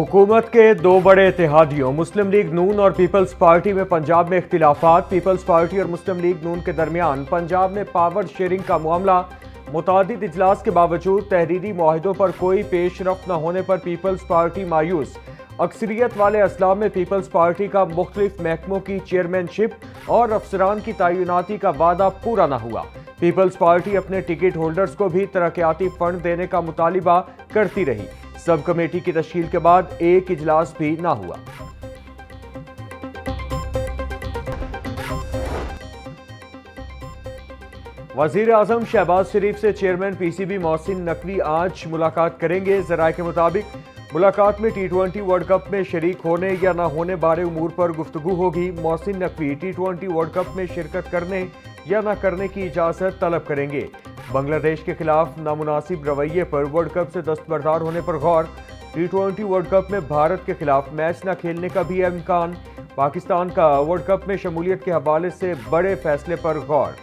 हुकूमत के दो बड़े इत्तेहादियों मुस्लिम लीग नून और पीपल्स पार्टी में पंजाब में इख्तिलाफात। पीपल्स पार्टी और मुस्लिम लीग नून के दरमियान पंजाब में पावर शेयरिंग का मामला। मुतादिद इजलास के बावजूद तहरीरी मुआहिदों पर कोई पेशरफ्त न होने पर पीपल्स पार्टी मायूस। अक्सरियत वाले अजलाम में पीपल्स पार्टी का मुख्तलिफ महकमों की चेयरमैनशिप और अफसरान की तैनाती का वादा पूरा न हुआ। पीपल्स पार्टी अपने टिकट होल्डर्स को भी तरक्याती फंड देने का मुतालिबा करती रही। सब कमेटी की तश्कील के बाद एक इजलास भी ना हुआ। वजीर आजम शहबाज शरीफ से चेयरमैन पीसीबी मोहसिन नकवी आज मुलाकात करेंगे। जराये के मुताबिक मुलाकात में T20 वर्ल्ड कप में शरीक होने या ना होने बारे उमूर पर गुफ्तगू होगी। Mohsin Naqvi T20 world cup में शिरकत करने या ना करने की इजाजत तलब करेंगे। बांग्लादेश के खिलाफ नामुनासिब रवैये पर वर्ल्ड कप से दस्तबरदार होने पर गौर। T20 वर्ल्ड कप में भारत के खिलाफ मैच न खेलने का भी इम्कान। पाकिस्तान का वर्ल्ड कप में शमूलियत के हवाले से बड़े फैसले पर गौर।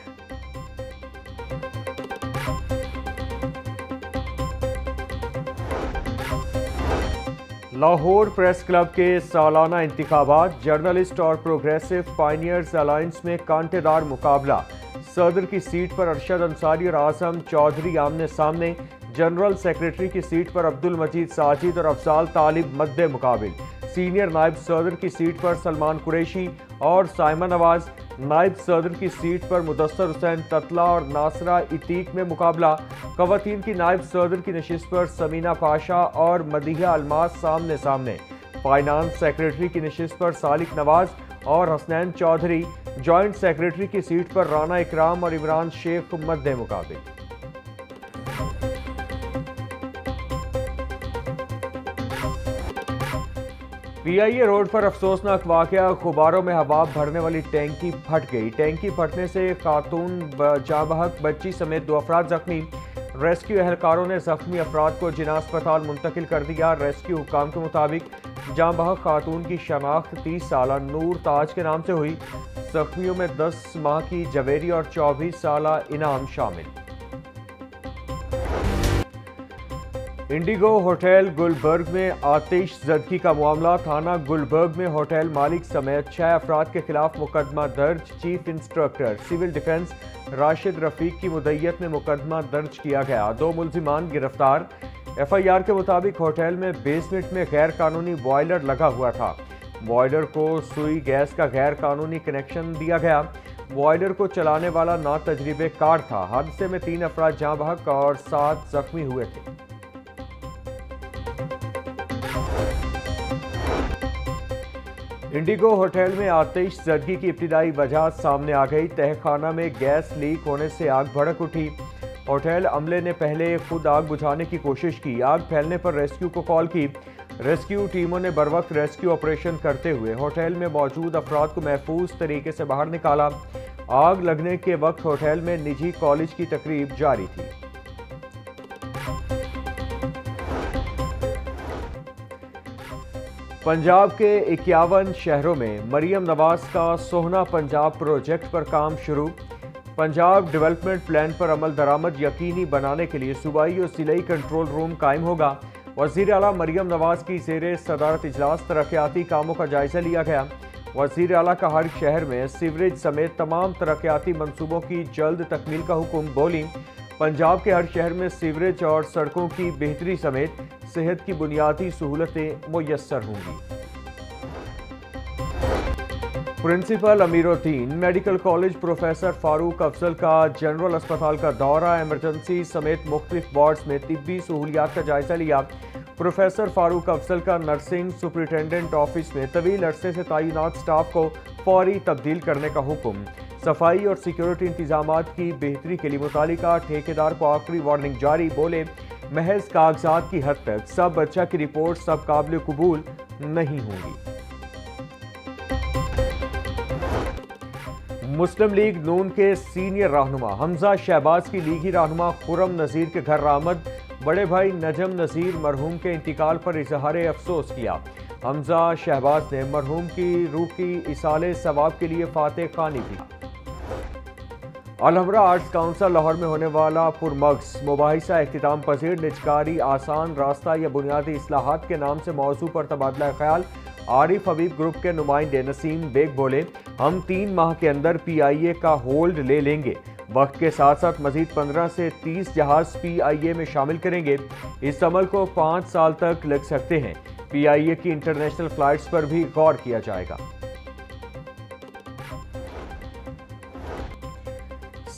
लाहौर प्रेस क्लब के सालाना इंतखाबात। जर्नलिस्ट और प्रोग्रेसिव पायनियर्स अलायंस में कांटेदार मुकाबला। सदर की सीट पर अरशद अंसारी और आजम चौधरी आमने सामने। जनरल सेक्रेटरी की सीट पर अब्दुल मजीद साजिद और अफजाल तालिब मद्दे मुकाबिल। सीनियर नायब सदर की सीट पर सलमान कुरैशी और साइमा नवाज। नायब सदर की सीट पर मुदस्सर हुसैन ततला और नासरा इतीक में मुकाबला। खवातीन की नायब सदर की नशिस्त पर समीना पाशा और मदीहा अलमास सामने सामने। फाइनेंस सेक्रेटरी की नशिस्त पर सालिक नवाज और हसनैन चौधरी। जॉइंट सेक्रेटरी की सीट पर राना इकराम और इमरान शेख मद्दे मुकाबिल। PIA रोड पर अफसोसनाक वाकया। गुब्बारों में हवा भरने वाली टैंकी फट गई। टैंकी फटने से खातून जाबहक बच्ची समेत 2 अफराद जख्मी। रेस्क्यू एहलकारों ने जख्मी अफराद को जिना अस्पताल मुंतकिल कर दिया। रेस्क्यू हुकाम के मुताबिक जाबहक खातून की शनाख्त 30 साला नूर ताज के नाम से हुई। जख्मियों में 10 माह की जवेरी और 24 साला इनाम शामिल। इंडिगो होटल गुलबर्ग में आतिश ज़दगी का मामला। थाना गुलबर्ग में होटल मालिक समेत 6 अफराद के खिलाफ मुकदमा दर्ज। Chief instructor civil defence Rashid Rafiq की मुद्दत में मुकदमा दर्ज किया गया। 2 मुल्जिमान गिरफ्तार। FIR के मुताबिक होटल में बेसमेंट में गैर कानूनी बॉयलर लगा हुआ था। बॉयलर को सुई गैस का गैर कानूनी कनेक्शन दिया गया। बॉयलर को चलाने वाला ना तजरीबे कार था। हादसे में 3 अफराद जाँ बहक और 7 जख्मी हुए थे। इंडिगो होटल में आतिश ज़दगी की इब्तिदाई वजह सामने आ गई। तहखाना में गैस लीक होने से आग भड़क उठी। होटल अमले ने पहले खुद आग बुझाने की कोशिश की। आग फैलने पर रेस्क्यू को कॉल की। रेस्क्यू टीमों ने बरवक्त रेस्क्यू ऑपरेशन करते हुए होटल में मौजूद अफराद को महफूज तरीके से बाहर निकाला। आग लगने के वक्त होटल में निजी कॉलेज की तकरीब जारी थी। पंजाब के 51 शहरों में मरियम नवाज का सोहना पंजाब प्रोजेक्ट पर काम शुरू। पंजाब डेवलपमेंट प्लान पर अमल दरामद यकीनी बनाने के लिए सूबाई और जिलाई कंट्रोल रूम कायम होगा। वज़ीर आला मरियम नवाज की ज़ेरे सदारत इजलास तरक्याती कामों का जायजा लिया गया। वज़ीर आला का हर शहर में सीवरेज समेत तमाम तरक्याती मंसूबों की जल्द तकमील का हुक्म। बोली पंजाब के हर शहर में सीवरेज और सड़कों की बेहतरी समेत सेहत की बुनियादी सहूलतें मुयस्सर होंगी। Principal Amiruddin medical college professor Farooq Afzal का जनरल अस्पताल का दौरा। इमरजेंसी समेत मुख्तलिफ वार्ड्स में तिब्बी सहूलियात का जायजा लिया। प्रोफेसर फारूक अफजल का नर्सिंग सुपरिटेंडेंट ऑफिस में तवील अरसे से तैनात स्टाफ को फौरी तब्दील करने का हुक्म। सफाई और सिक्योरिटी इंतजामात की बेहतरी के लिए मुतालिका ठेकेदार को आखिरी वार्निंग जारी। बोले महज कागजात की हद तक सब बच्चा की रिपोर्ट सब काबिल कबूल नहीं होंगी। मुस्लिम लीग नून के सीनियर रहनुमा हमजा शहबाज की लीगी रहनुमा खुर्रम नज़ीर के घर आमद। बड़े भाई नजम नज़ीर मरहूम के इंतकाल पर इजहार अफसोस किया। हमजा शहबाज ने मरहूम की रूह की इसाले सवाब के लिए फातह खानी की। الحمرا آرٹس کاؤنسل لاہور میں ہونے والا پرمغز مباحثہ اختتام پذیر نجکاری آسان راستہ یا بنیادی اصلاحات کے نام سے موضوع پر تبادلہ خیال۔ عارف حبیب گروپ کے نمائندے نسیم بیگ بولے، ہم 3 ماہ کے اندر پی آئی اے کا ہولڈ لے لیں گے، وقت کے ساتھ ساتھ مزید 15 سے 30 جہاز پی آئی اے میں شامل کریں گے، اس عمل کو 5 سال تک لگ سکتے ہیں، پی آئی اے کی انٹرنیشنل فلائٹس پر بھی غور کیا جائے گا۔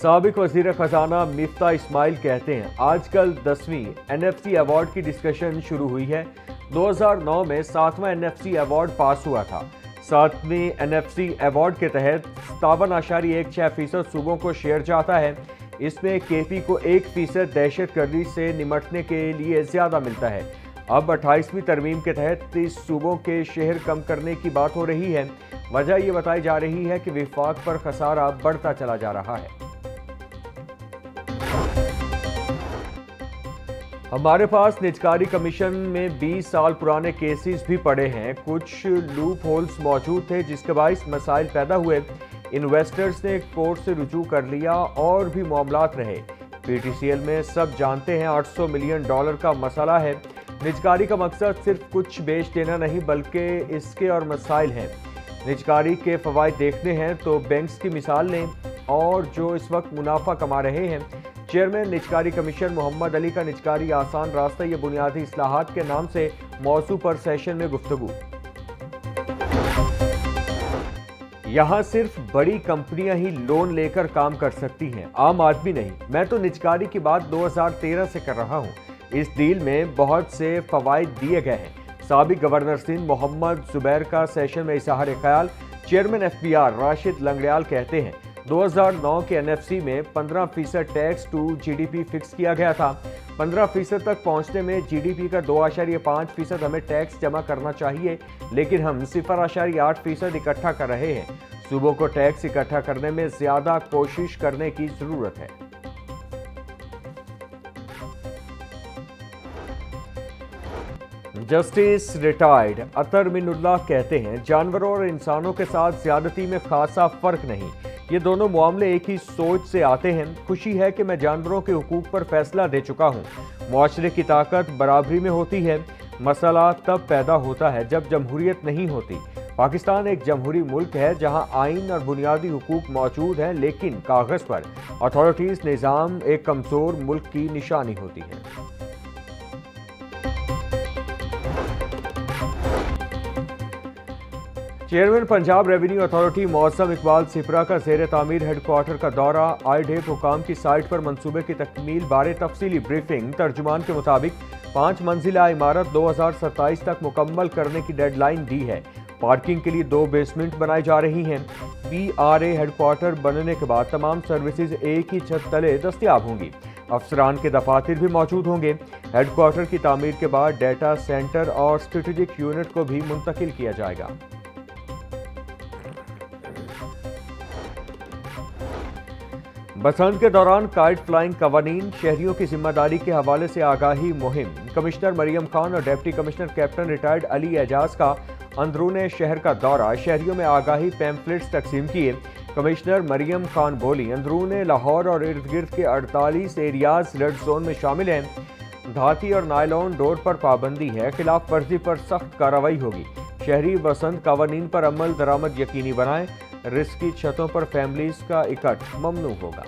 سابق وزیر خزانہ مفتاح اسماعیل کہتے ہیں، آج کل 10ویں این ایف سی ایوارڈ کی ڈسکشن شروع ہوئی ہے۔ 2009 میں 7واں این ایف سی ایوارڈ پاس ہوا تھا۔ 7ویں این ایف سی ایوارڈ کے تحت 57.16% صوبوں کو شیئر جاتا ہے۔ اس میں کے پی کو 1% دہشت گردی سے نمٹنے کے لیے زیادہ ملتا ہے۔ اب 28ویں ترمیم کے تحت 30 صوبوں کے شہر کم کرنے کی بات ہو رہی ہے۔ وجہ یہ بتائی جا رہی ہے کہ وفاق پر خسارہ بڑھتا چلا جا رہا ہے۔ ہمارے پاس نجکاری کمیشن میں 20 سال پرانے کیسز بھی پڑے ہیں، کچھ لوپ ہولز موجود تھے جس کے باعث مسائل پیدا ہوئے، انویسٹرز نے کورٹ سے رجوع کر لیا اور بھی معاملات رہے۔ پی ٹی سی ایل میں سب جانتے ہیں $800 ملین کا مسئلہ ہے۔ نجکاری کا مقصد صرف کچھ بیچ دینا نہیں بلکہ اس کے اور مسائل ہیں۔ نجکاری کے فوائد دیکھنے ہیں تو بینکس کی مثال لیں اور جو اس وقت منافع کما رہے ہیں۔ چیئرمین نجکاری کمیشن محمد علی کا نجکاری آسان راستہ یہ بنیادی اصلاحات کے نام سے موضوع پر سیشن میں گفتگو۔ یہاں صرف بڑی کمپنیاں ہی لون لے کر کام کر سکتی ہیں، عام آدمی نہیں۔ میں تو نجکاری کی بات 2013 سے کر رہا ہوں۔ اس ڈیل میں بہت سے فوائد دیے گئے ہیں۔ سابق گورنر سندھ محمد زبیر کا سیشن میں اظہار خیال۔ Chairman F B R Rashid Langrial کہتے ہیں، 2009 کے این ایف سی میں 15% tax to G D P fix کیا گیا تھا۔ 15% تک پہنچنے میں جی ڈی پی کا 2.5% ہمیں ٹیکس جمع کرنا چاہیے، لیکن ہم 0.8% اکٹھا کر رہے ہیں۔ صوبوں کو ٹیکس اکٹھا کرنے میں زیادہ کوشش کرنے کی ضرورت ہے۔ جسٹس ریٹائرڈ اطہر من اللہ کہتے ہیں، جانوروں اور انسانوں کے ساتھ زیادتی میں خاصا فرق نہیں، یہ دونوں معاملے ایک ہی سوچ سے آتے ہیں۔ خوشی ہے کہ میں جانوروں کے حقوق پر فیصلہ دے چکا ہوں۔ معاشرے کی طاقت برابری میں ہوتی ہے۔ مسئلہ تب پیدا ہوتا ہے جب جمہوریت نہیں ہوتی۔ پاکستان ایک جمہوری ملک ہے جہاں آئین اور بنیادی حقوق موجود ہیں، لیکن کاغذ پر اتھارٹیز نظام ایک کمزور ملک کی نشانی ہوتی ہے۔ چیئرمین پنجاب ریونیو اتھارٹی معظم اقبال سپرا کا زیر تعمیر ہیڈ کوارٹر کا دورہ۔ آئی ڈیک حکام کی سائٹ پر منصوبے کی تکمیل بارے تفصیلی بریفنگ۔ ترجمان کے مطابق 5 منزلہ عمارت 2027 تک مکمل کرنے کی ڈیڈ لائن دی ہے۔ پارکنگ کے لیے 2 بیسمنٹ بنائی جا رہی ہیں۔ پی آر اے ہیڈ کوارٹر بننے کے بعد تمام سروسز ایک ہی چھت تلے دستیاب ہوں گی۔ افسران کے دفاتر بھی موجود ہوں گے۔ ہیڈ کوارٹر کی تعمیر کے بعد ڈیٹا سینٹر اور اسٹریٹجک یونٹ کو بھی منتقل کیا جائے گا۔ بسنت کے دوران کائٹ فلائنگ قوانین، شہریوں کی ذمہ داری کے حوالے سے آگاہی مہم۔ کمشنر مریم خان اور ڈپٹی کمشنر کیپٹن ریٹائرڈ علی اعجاز کا اندرون شہر کا دورہ، شہریوں میں آگاہی پیمفلٹس تقسیم کیے۔ کمشنر مریم خان بولی، اندرون لاہور اور ارد گرد کے 48 ایریاز ریڈ زون میں شامل ہیں۔ دھاتی اور نائلون ڈور پر پابندی ہے، خلاف ورزی پر سخت کارروائی ہوگی۔ شہری بسنت قوانین پر عمل درآمد یقینی بنائیں۔ رزقی چھتوں پر فیملیز کا اکٹھ ممنوع ہوگا۔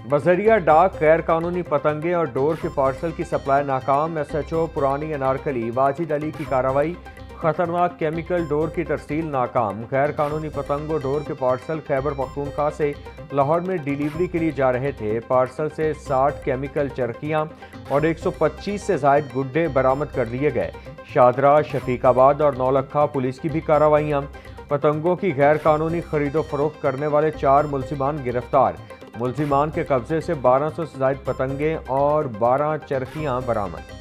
بذریعہ ڈاک غیر قانونی پتنگیں اور ڈور کے پارسل کی سپلائی ناکام۔ ایس ایچ او پرانی انارکلی واجد علی کی کارروائی۔ خطرناک کیمیکل ڈور کی ترسیل ناکام۔ غیر قانونی پتنگ و ڈور کے پارسل خیبر پختونخوا سے لاہور میں ڈیلیوری کے لیے جا رہے تھے۔ پارسل سے 60 کیمیکل چرخیاں اور 125 سے زائد گڈے برآمد کر لیے گئے۔ شادرہ، شفیق آباد اور نولکھا پولیس کی بھی کارروائیاں۔ پتنگوں کی غیر قانونی خرید و فروخت کرنے والے 4 ملزمان گرفتار۔ ملزمان کے قبضے سے 1200 سے زائد پتنگیں اور 12 چرخیاں برآمد۔